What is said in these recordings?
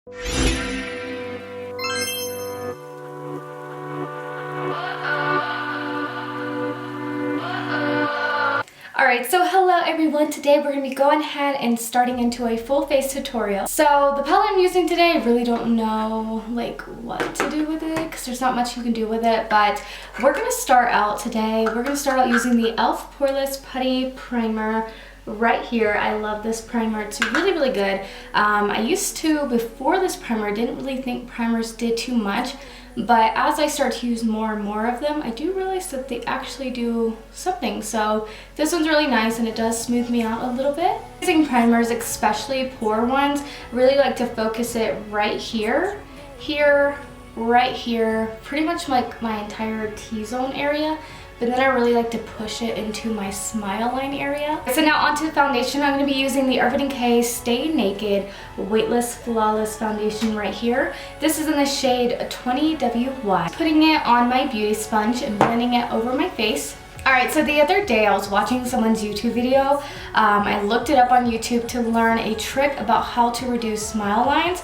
Alright, so hello everyone. Today we're going to be going ahead and starting into a full face tutorial. So the palette I'm using today, I really don't know like what to do with it because there's not much you can do with it, but we're going to start out today. We're going to start out using the e.l.f. Poreless Putty Primer right here. I love this primer. It's really good. I used to, before this primer, didn't really think primers did too much, but as I start to use more and more of them, I do realize that they actually do something. So this one's really nice and it does smooth me out a little bit. Using primers, especially pore ones, I really like to focus it right here, right here, pretty much like my entire T-zone area. But then I really like to push it into my smile line area. So now onto the foundation. I'm going to be using the Urban Decay Stay Naked Weightless Flawless Foundation right here. This is in the shade 20WY. Putting it on my beauty sponge and blending it over my face. Alright, so the other day I was watching someone's YouTube video. I looked it up on YouTube to learn a trick about how to reduce smile lines.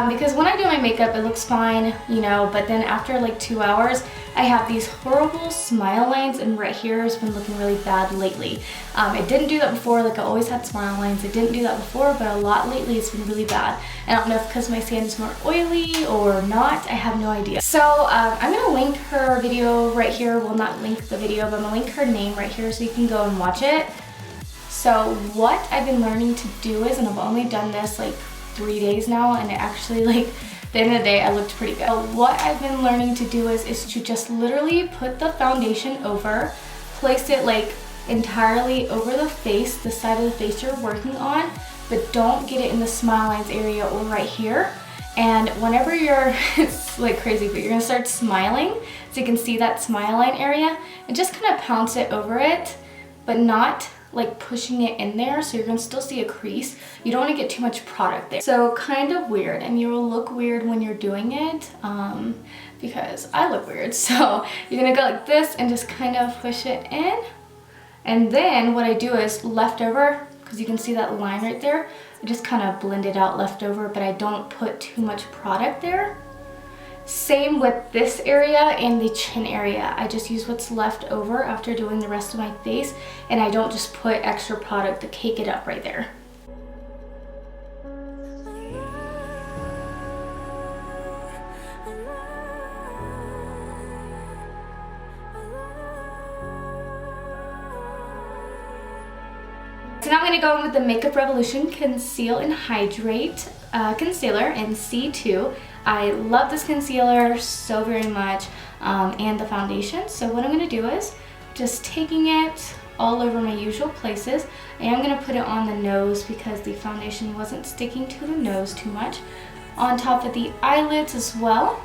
Because when I do my makeup, it looks fine, you know, but then after like 2 hours, I have these horrible smile lines, and right here has been looking really bad lately. I didn't do that before, like I always had smile lines. I didn't do that before, but a lot lately it's been really bad. I don't know if because my skin is more oily or not, I have no idea. So I'm gonna link her video right here. Well, not link the video, but I'm gonna link her name right here so you can go and watch it. So what I've been learning to do is, and I've only done this like 3 days now, and it actually like, at the end of the day, I looked pretty good. What I've been learning to do is to just literally put the foundation over, place it like entirely over the face, the side of the face you're working on, but don't get it in the smile lines area or right here. And whenever you're, it's like crazy, but you're gonna start smiling, so you can see that smile line area, and just kind of pounce it over it, but not like pushing it in there, so you're gonna still see a crease. You don't want to get too much product there. So kind of weird, and you will look weird when you're doing it, because I look weird. So you're gonna go like this and just kind of push it in. And then what I do is leftover, because you can see that line right there, I just kind of blend it out leftover, but I don't put too much product there. Same with this area and the chin area. I just use what's left over after doing the rest of my face, and I don't just put extra product to cake it up right there. So now I'm going to go in with the Makeup Revolution Conceal and Hydrate Concealer in C2. I love this concealer so very much, and the foundation. So what I'm going to do is just taking it all over my usual places. I am going to put it on the nose because the foundation wasn't sticking to the nose too much. On top of the eyelids as well.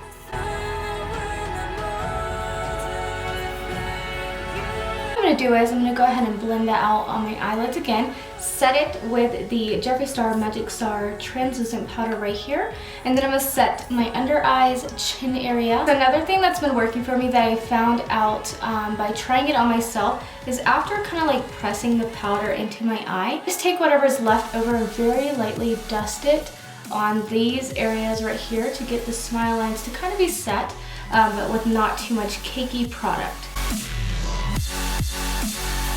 What I'm going to do is I'm going to go ahead and blend that out on my eyelids again. Set it with the Jeffree Star Magic Star translucent powder right here, and then I'm going to set my under eyes, chin area. So another thing that's been working for me that I found out by trying it on myself is after kind of like pressing the powder into my eye, just take whatever's left over and very lightly dust it on these areas right here to get the smile lines to kind of be set, but with not too much cakey product.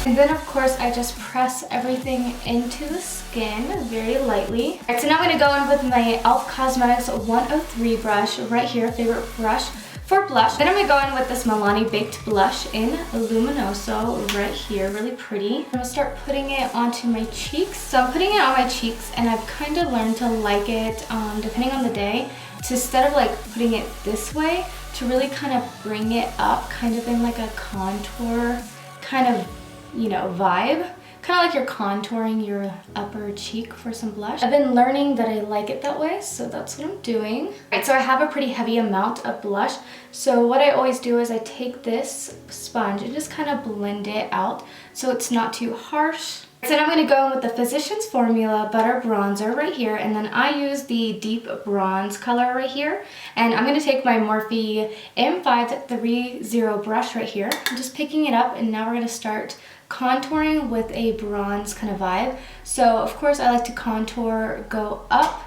And then of course I just press everything into the skin very lightly. Alright, so now I'm going to go in with my e.l.f. Cosmetics 103 brush right here, favorite brush for blush. Then I'm going to go in with this Milani Baked Blush in Luminoso right here, really pretty. I'm going to start putting it onto my cheeks. So I'm putting it on my cheeks, and I've kind of learned to like it, depending on the day, to instead of like putting it this way, to really kind of bring it up kind of in like a contour kind of, you know, vibe. Kind of like you're contouring your upper cheek for some blush. I've been learning that I like it that way, so that's what I'm doing. Alright, so I have a pretty heavy amount of blush. So what I always do is I take this sponge and just kind of blend it out so it's not too harsh. So then I'm going to go in with the Physicians Formula Butter Bronzer right here, and then I use the deep bronze color right here. And I'm going to take my Morphe M530 brush right here. I'm just picking it up, and now we're going to start contouring with a bronze kind of vibe. So of course I like to contour, go up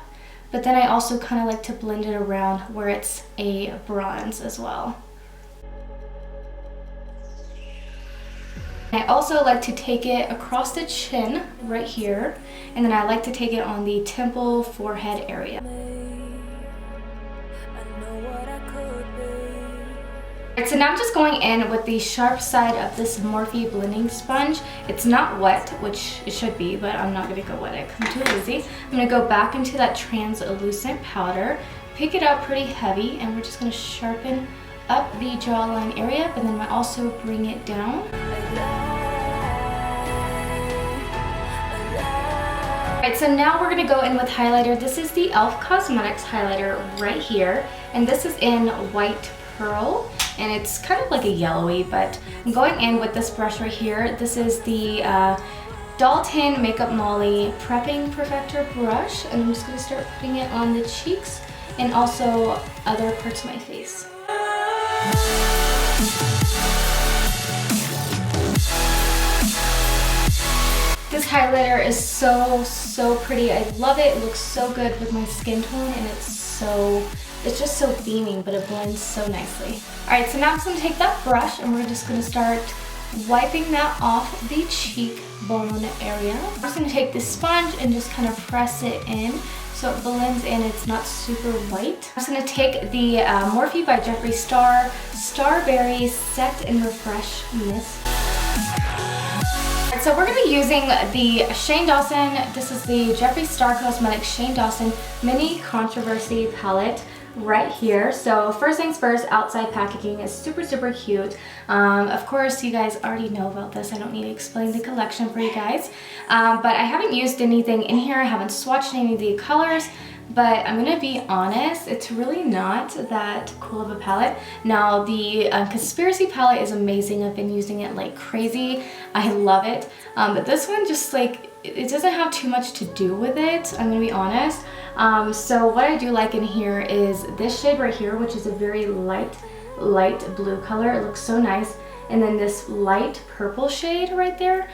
but then I also kind of like to blend it around where it's a bronze as well. I also like to take it across the chin right here, and then I like to take it on the temple, forehead area. Alright, so now I'm just going in with the sharp side of this Morphe blending sponge. It's not wet, which it should be, but I'm not going to go wet it because I'm too lazy. I'm going to go back into that translucent powder, pick it up pretty heavy, and we're just going to sharpen up the jawline area, but then I also bring it down. Alright, so now we're going to go in with highlighter. This is the e.l.f. Cosmetics highlighter right here, and this is in White Pearl, and it's kind of like a yellowy, but I'm going in with this brush right here. This is the Dalton Makeup Molly Prepping Perfector brush, and I'm just going to start putting it on the cheeks and also other parts of my face. This highlighter is so pretty. I love it. It looks so good with my skin tone, and it's just so beaming, but it blends so nicely. Alright, so now I'm just going to take that brush and we're just going to start wiping that off the cheekbone area. I'm just going to take this sponge and just kind of press it in so it blends in. It's not super white. I'm just going to take the Morphe by Jeffree Star Starberry Set and Refresh Mist. So we're going to be using the Shane Dawson. This is the Jeffree Star Cosmetics Shane Dawson Mini Controversy Palette right here. So first things first, outside packaging is super cute. Of course, you guys already know about this. I don't need to explain the collection for you guys. But I haven't used anything in here. I haven't swatched any of the colors. But I'm gonna be honest, it's really not that cool of a palette. Now the Conspiracy palette is amazing. I've been using it like crazy. I love it. But this one just like, it doesn't have too much to do with it, I'm gonna be honest. So what I do like in here is this shade right here, which is a very light blue color. It looks so nice. And then this light purple shade right there.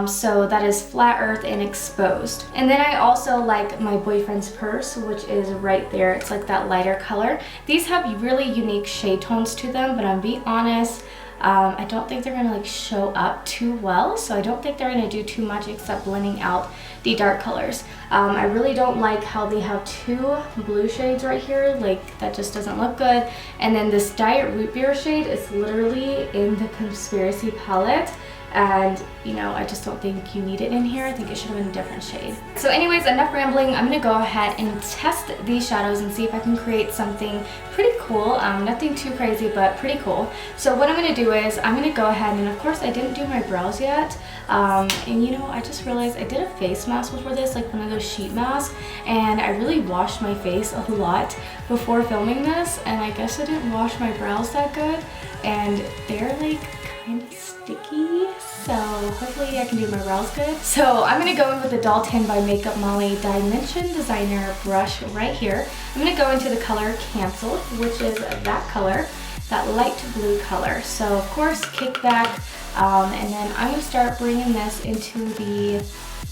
So that is Flat Earth and Exposed. And then I also like my Boyfriend's Purse, which is right there. It's like that lighter color. These have really unique shade tones to them, but I'm being honest, I don't think they're gonna like show up too well. So I don't think they're gonna do too much except blending out the dark colors. I really don't like how they have two blue shades right here. Like that just doesn't look good. And then this Diet Root Beer shade is literally in the Conspiracy palette. And you know, I just don't think you need it in here. I think it should have been a different shade. So anyways, enough rambling. I'm gonna go ahead and test these shadows and see if I can create something pretty cool. Nothing too crazy, but pretty cool. So what I'm gonna do is I'm gonna go ahead, and of course I didn't do my brows yet. And you know, I just realized I did a face mask before this, like one of those sheet masks, and I really washed my face a lot before filming this, and I guess I didn't wash my brows that good, and they're like kind of sticky, so hopefully I can do my brows good. So I'm gonna go in with the Dalton by Makeup Molly Dimension Designer brush right here. I'm gonna go into the color Canceled, which is that color, that light blue color. So of course, kick back, and then I'm gonna start bringing this into the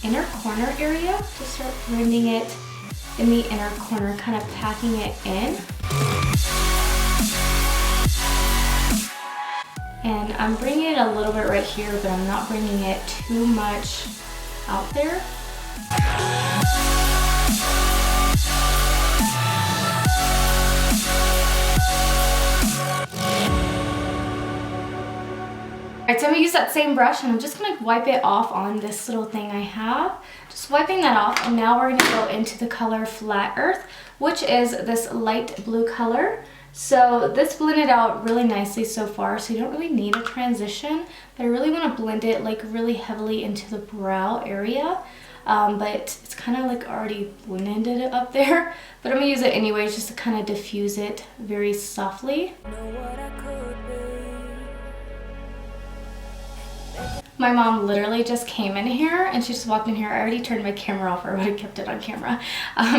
inner corner area. Just start blending it in the inner corner, kind of packing it in. And I'm bringing it a little bit right here, but I'm not bringing it too much out there. Alright, so I'm gonna use that same brush and I'm just gonna wipe it off on this little thing I have. Just wiping that off, and now we're gonna go into the color Flat Earth, which is this light blue color. So this blended out really nicely so far, so you don't really need a transition, but I really want to blend it like really heavily into the brow area. But it's kind of like already blended it up there, but I'm gonna use it anyways just to kind of diffuse it very softly. My mom literally just came in here and she just walked in here. I already turned my camera off, or I would have kept it on camera.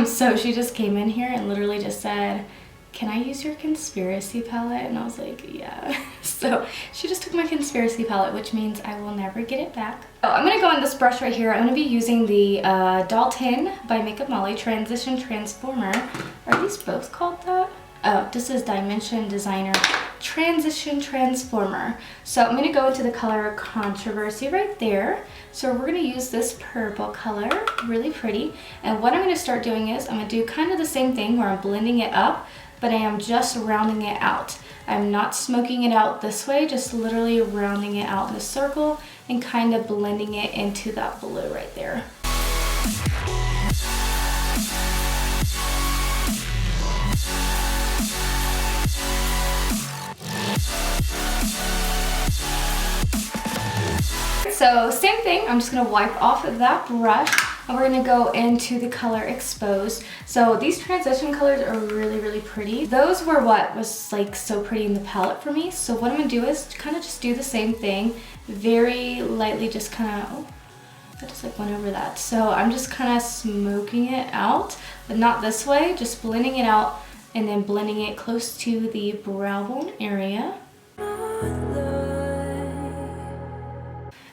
So she just came in here and literally just said, "Can I use your Conspiracy palette?" And I was like, yeah. So she just took my conspiracy palette, which means I will never get it back. So I'm going to go on this brush right here. I'm going to be using the Dalton by Makeup Molly Transition Transformer. Are these both called that? Oh, this is Dimension Designer Transition Transformer. So I'm going to go into the color Controversy right there. So we're going to use this purple color, really pretty. And what I'm going to start doing is I'm going to do kind of the same thing where I'm blending it up, but I am just rounding it out. I'm not smoking it out this way, just literally rounding it out in a circle and kind of blending it into that blue right there. So same thing, I'm just going to wipe off of that brush and we're going to go into the color Exposed. So these transition colors are really, really pretty. Those were what was like so pretty in the palette for me. So what I'm going to do is kind of just do the same thing, very lightly, just kind of, oh, I just like went over that. So I'm just kind of smoking it out, but not this way, just blending it out and then blending it close to the brow bone area.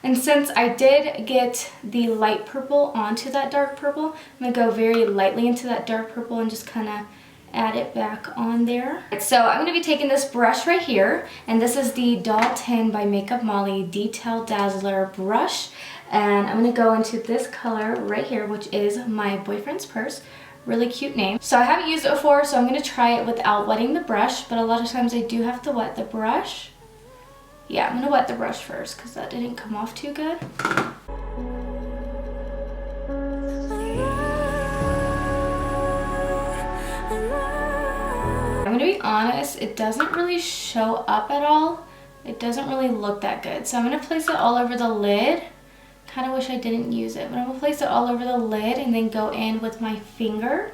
And since I did get the light purple onto that dark purple, I'm going to go very lightly into that dark purple and just kind of add it back on there. So I'm going to be taking this brush right here, and this is the Dalton by Makeup Molly Detail Dazzler brush. And I'm going to go into this color right here, which is My Boyfriend's Purse. Really cute name. So I haven't used it before, so I'm going to try it without wetting the brush, but a lot of times I do have to wet the brush. Yeah, I'm gonna wet the brush first because that didn't come off too good. I'm gonna be honest, it doesn't really show up at all. It doesn't really look that good. So I'm gonna place it all over the lid. Kind of wish I didn't use it, but I'm gonna place it all over the lid and then go in with my finger.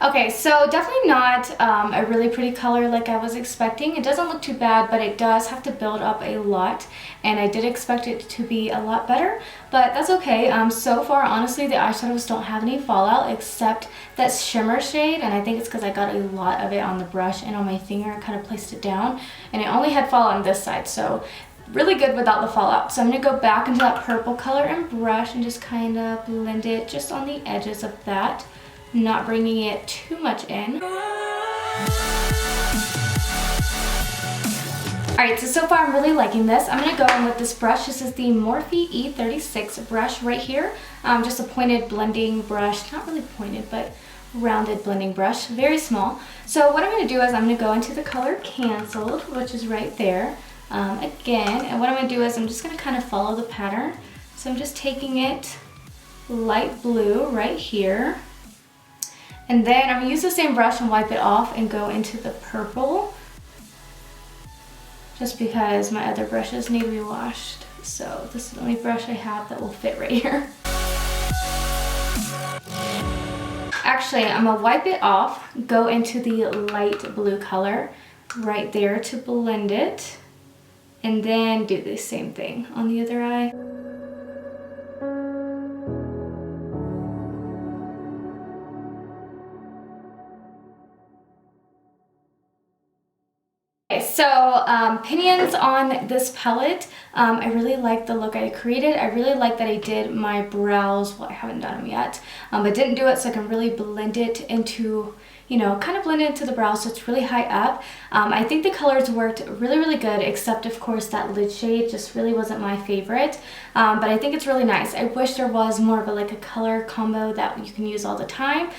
Okay, so definitely not a really pretty color like I was expecting. It doesn't look too bad, but it does have to build up a lot, and I did expect it to be a lot better, but that's okay. So far, honestly, the eyeshadows don't have any fallout except that shimmer shade, and I think it's because I got a lot of it on the brush and on my finger. I kind of placed it down, and it only had fallout on this side, so really good without the fallout. So I'm going to go back into that purple color and brush and just kind of blend it just on the edges of that. Not bringing it too much in. Alright, so far I'm really liking this. I'm going to go in with this brush. This is the Morphe E36 brush right here. Just a pointed blending brush. Not really pointed, but rounded blending brush. Very small. So what I'm going to do is I'm going to go into the color Canceled, which is right there. Again, and what I'm going to do is I'm just going to kind of follow the pattern. So I'm just taking it light blue right here. And then I'm going to use the same brush and wipe it off and go into the purple. Just because my other brushes need to be washed. So this is the only brush I have that will fit right here. Actually, I'm going to wipe it off, go into the light blue color right there to blend it. And then do the same thing on the other eye. So opinions on this palette, I really like the look I created. I really like that I did my brows. Well, I haven't done them yet, but didn't do it so I can really blend it into, you know, kind of blend it into the brows so it's really high up. I think the colors worked really, really good, except of course that lid shade just really wasn't my favorite, but I think it's really nice. I wish there was more of a color combo that you can use all the time,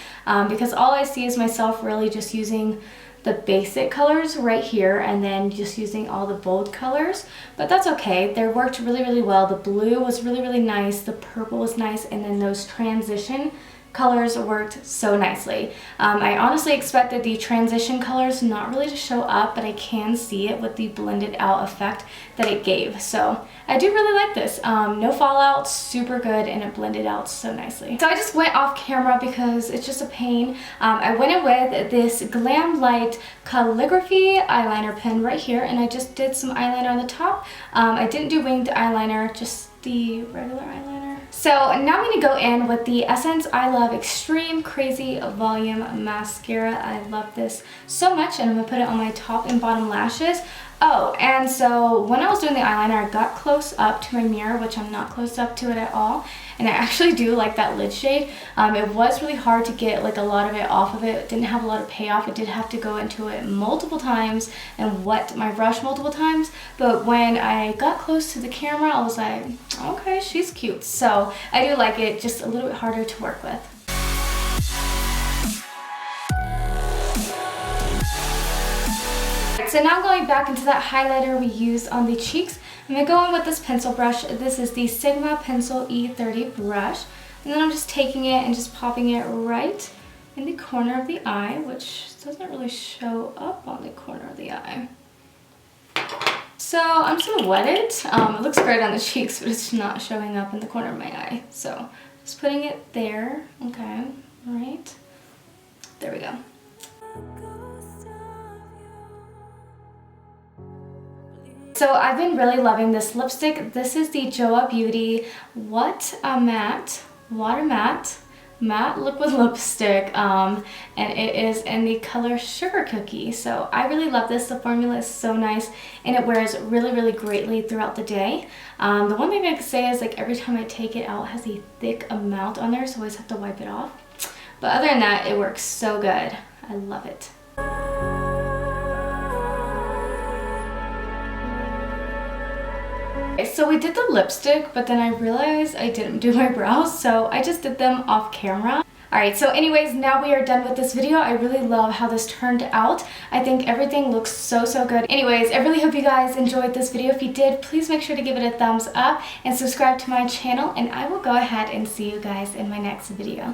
because all I see is myself really just using the basic colors right here and then just using all the bold colors, but that's okay. They worked really, really well. The blue was really, really nice, the purple was nice, and then those transition colors worked so nicely. I honestly expected the transition colors not really to show up, but I can see it with the blended out effect that it gave. So I do really like this. No fallout, super good, and it blended out so nicely. So I just went off camera because it's just a pain. I went in with this GlamLite Calligraphy eyeliner pen right here, and I just did some eyeliner on the top. I didn't do winged eyeliner, just the regular eyeliner. So now I'm going to go in with the Essence I Love Extreme Crazy Volume Mascara. I love this so much, and I'm going to put it on my top and bottom lashes. Oh, and so when I was doing the eyeliner, I got close up to my mirror, which I'm not close up to it at all. And I actually do like that lid shade. It was really hard to get like a lot of it off of it. It didn't have a lot of payoff. I did have to go into it multiple times and wet my brush multiple times. But when I got close to the camera, I was like, okay, she's cute. So I do like it, just a little bit harder to work with. So now going back into that highlighter we used on the cheeks, I'm going to go in with this pencil brush. This is the Sigma Pencil E30 brush. And then I'm just taking it and just popping it right in the corner of the eye, which doesn't really show up on the corner of the eye. So I'm just going to wet it. It looks great on the cheeks, but it's not showing up in the corner of my eye. So just putting it there. Okay, right. There we go. So I've been really loving this lipstick. This is the Joah Beauty What a Matte Water Matte Liquid Lipstick, and it is in the color Sugar Cookie. So I really love this. The formula is so nice, and it wears really, really greatly throughout the day. The one thing I can say is like every time I take it out, it has a thick amount on there, so I always have to wipe it off. But other than that, it works so good. I love it. So we did the lipstick, but then I realized I didn't do my brows, so I just did them off camera. Alright, so anyways, now we are done with this video. I really love how this turned out. I think everything looks so, so good. Anyways, I really hope you guys enjoyed this video. If you did, please make sure to give it a thumbs up and subscribe to my channel, and I will go ahead and see you guys in my next video.